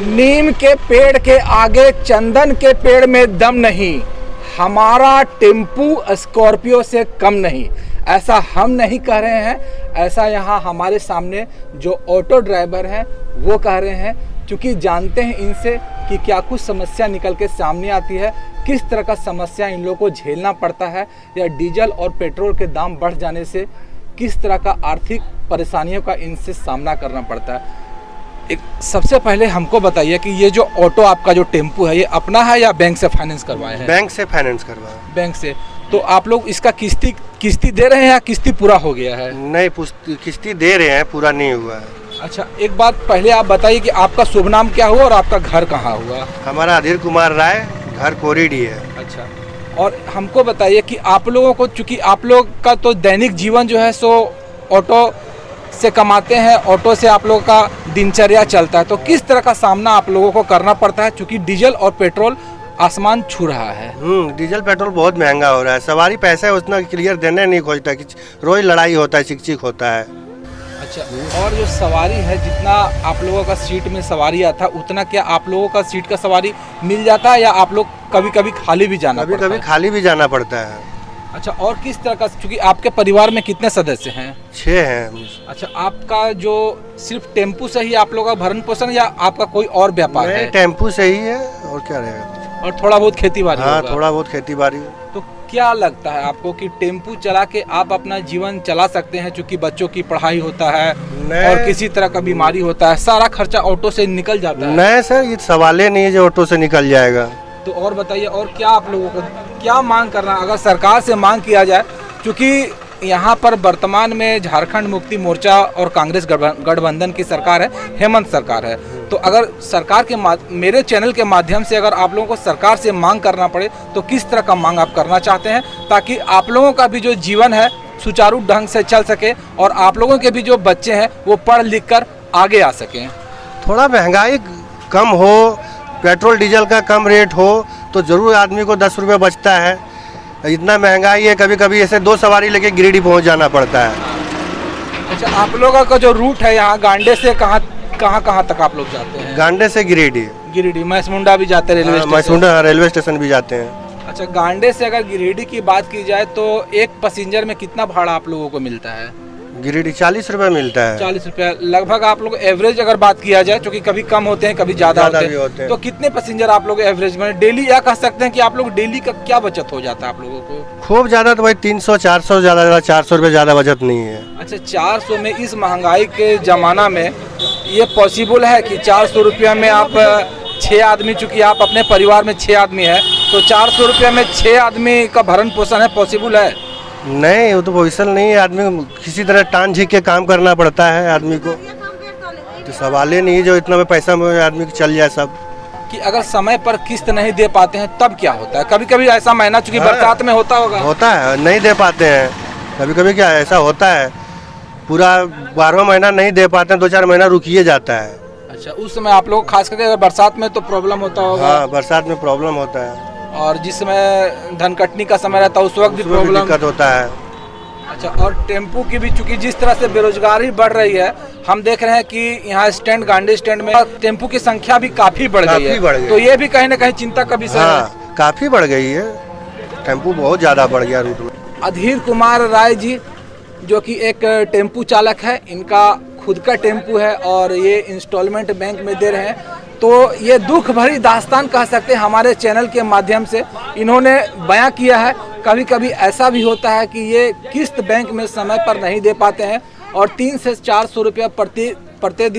नीम के पेड़ के आगे चंदन के पेड़ में दम नहीं, हमारा टेम्पू स्कॉर्पियो से कम नहीं। ऐसा हम नहीं कह रहे हैं, ऐसा यहाँ हमारे सामने जो ऑटो ड्राइवर हैं वो कह रहे हैं, क्योंकि जानते हैं इनसे कि क्या कुछ समस्या निकल के सामने आती है, किस तरह का समस्या इन लोगों को झेलना पड़ता है, या डीजल और पेट्रोल के दाम बढ़ जाने से किस तरह का आर्थिक परेशानियों का इनसे सामना करना पड़ता है। एक सबसे पहले हमको बताइए कि ये जो ऑटो आपका जो टेम्पू है, ये अपना है या बैंक से फाइनेंस करवाए हैं? बैंक से फाइनेंस करवाया। बैंक से। तो आप लोग इसका किस्ती दे रहे हैं या किस्ती पूरा हो गया है? नहीं, किस्ती दे रहे हैं, पूरा नहीं हुआ है। अच्छा, एक बात पहले आप बताइए कि आपका शुभ नाम क्या हुआ और आपका घर कहाँ हुआ? हमारा अधीर कुमार राय, घर कोरीडी है। अच्छा, और हमको बताइए कि आप लोगों को, चूँकि आप लोग का तो दैनिक जीवन जो है सो ऑटो से कमाते हैं, ऑटो से आप लोगों का दिनचर्या चलता है, तो किस तरह का सामना आप लोगों को करना पड़ता है, चूँकि डीजल और पेट्रोल आसमान छू रहा है? डीजल पेट्रोल बहुत महंगा हो रहा है, सवारी पैसा उतना क्लियर देने नहीं खोजता, कि रोज लड़ाई होता है, चिक होता है। अच्छा, और जो सवारी है, जितना आप लोगों का सीट में सवारी आता है उतना क्या आप लोगों का सीट का सवारी मिल जाता है, या आप लोग कभी कभी खाली भी जाना पड़ता है? कभी खाली भी जाना पड़ता है। अच्छा, और किस तरह का, क्योंकि आपके परिवार में कितने सदस्य हैं? 6 हैं। अच्छा, आपका जो सिर्फ टेम्पू से ही आप लोगों का भरण पोषण, या आपका कोई और व्यापार है? टेम्पू से ही है, और क्या रहेगा। और थोड़ा बहुत खेती बाड़ी? हाँ, थोड़ा बहुत खेती बाड़ी। तो क्या लगता है आपको कि टेम्पू चला के आप अपना जीवन चला सकते हैं, क्योंकि बच्चों की पढ़ाई होता है और किसी तरह का बीमारी होता है, सारा खर्चा ऑटो से निकल जाता है? नहीं सर, ये सवाल ही नहीं है जो ऑटो से निकल जाएगा। तो और बताइए, और क्या आप लोगों को क्या मांग करना, अगर सरकार से मांग किया जाए, क्योंकि यहाँ पर वर्तमान में झारखंड मुक्ति मोर्चा और कांग्रेस गठबंधन की सरकार है, हेमंत सरकार है, तो अगर सरकार के मेरे चैनल के माध्यम से अगर आप लोगों को सरकार से मांग करना पड़े तो किस तरह का मांग आप करना चाहते हैं, ताकि आप लोगों का भी जो जीवन है सुचारू ढंग से चल सके और आप लोगों के भी जो बच्चे हैं वो पढ़ लिख कर आगे आ सकें? थोड़ा महंगाई कम हो, पेट्रोल डीजल का कम रेट हो तो जरूर आदमी को 10 रुपये बचता है। इतना महंगाई है, कभी कभी ऐसे 2 सवारी लेके गिरिडीह पहुंच जाना पड़ता है। अच्छा, आप लोगों का जो रूट है यहाँ गांडे से कहाँ तक आप लोग जाते हैं? गांडे से गिरिडीह। मैसमुंडा भी जाते हैं? मैसमुंडा रेलवे स्टेशन भी जाते हैं। अच्छा, गांडे से अगर गिरिडीह की बात की जाए तो एक पैसेंजर में कितना भाड़ा आप लोगों को मिलता है? गिरिडीह 40 रुपये मिलता है। 40 रुपये लगभग आप लोग एवरेज अगर बात किया जाए, क्योंकि कभी कम होते हैं कभी ज्यादा होते हैं, तो कितने पैसेंजर आप लोग एवरेज में डेली, या कह सकते हैं कि आप लोग डेली का क्या बचत हो जाता है आप लोगों को? खूब ज्यादा तो भाई 300-400, ज्यादा 400 रुपये, ज्यादा बचत नहीं है। अच्छा, 400 में इस महंगाई के जमाना में ये पॉसिबल है कि 400 रुपया में आप 6 आदमी, चूंकि आप अपने परिवार में 6 आदमी है, तो 400 रुपया में 6 आदमी का भरण पोषण है, पॉसिबल है? नहीं, वो तो पॉसिबल नहीं है। आदमी किसी तरह टान झीक के काम करना पड़ता है आदमी को, तो सवाल ही नहीं जो इतना में पैसा में आदमी चल जाए सब। कि अगर समय पर किस्त नहीं दे पाते हैं तब क्या होता है? कभी कभी ऐसा महीना, चूंकि बरसात में होता है, नहीं दे पाते हैं, कभी कभी क्या ऐसा होता है, पूरा 12वां महीना नहीं दे पाते हैं, 2-4 महीना रुकिए जाता है। अच्छा, उस समय आप लोग खास करके बरसात में तो प्रॉब्लम होता होगा? हाँ, बरसात में प्रॉब्लम होता है, और जिसमें धन कटनी का समय रहता है उस वक्त भी प्रॉब्लम दिक्कत होता है। अच्छा, और टेम्पू की भी, चूंकि जिस तरह से बेरोजगारी बढ़ रही है, हम देख रहे हैं कि यहाँ स्टैंड, गांधी स्टैंड में टेम्पू की संख्या भी काफी बढ़ गई है, तो ये भी कहीं ना कहीं चिंता का विषय है। काफी बढ़ गई है, टेम्पू बहुत ज्यादा बढ़ गया रूट में। अधीर कुमार राय जी जो कि एक टेम्पू चालक है, इनका खुद का टेम्पू है और ये इंस्टॉलमेंट बैंक में दे रहे हैं, तो ये दुख भरी दास्तान कह सकते हैं हमारे चैनल के माध्यम से इन्होंने बयां किया है। कभी कभी ऐसा भी होता है कि ये किस्त बैंक में समय पर नहीं दे पाते हैं और 300 से 400 रुपया प्रत्येक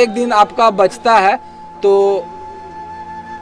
दिन आपका बचता है, तो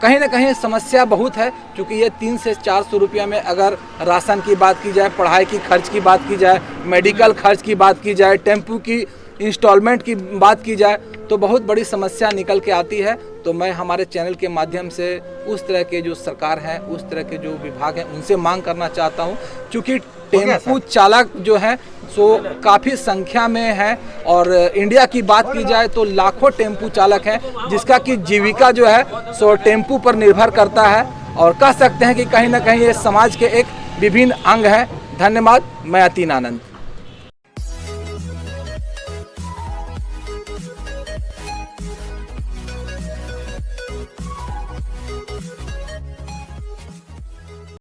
कहीं ना कहीं समस्या बहुत है, क्योंकि ये 300 से 400 रुपया में अगर राशन की बात की जाए, पढ़ाई की खर्च की बात की जाए, मेडिकल खर्च की बात की जाए, टेम्पू की इंस्टॉलमेंट की बात की जाए, तो बहुत बड़ी समस्या निकल के आती है। तो मैं हमारे चैनल के माध्यम से उस तरह के जो सरकार है, उस तरह के जो विभाग हैं, उनसे मांग करना चाहता हूं, क्योंकि टेम्पू चालक जो है सो काफ़ी संख्या में है और इंडिया की बात की जाए तो लाखों टेम्पू चालक हैं, जिसका कि जीविका जो है सो टेम्पू पर निर्भर करता है, और कह सकते हैं कि कहीं ना कहीं ये समाज के एक विभिन्न अंग है। धन्यवाद। मैं अतीन आनंद।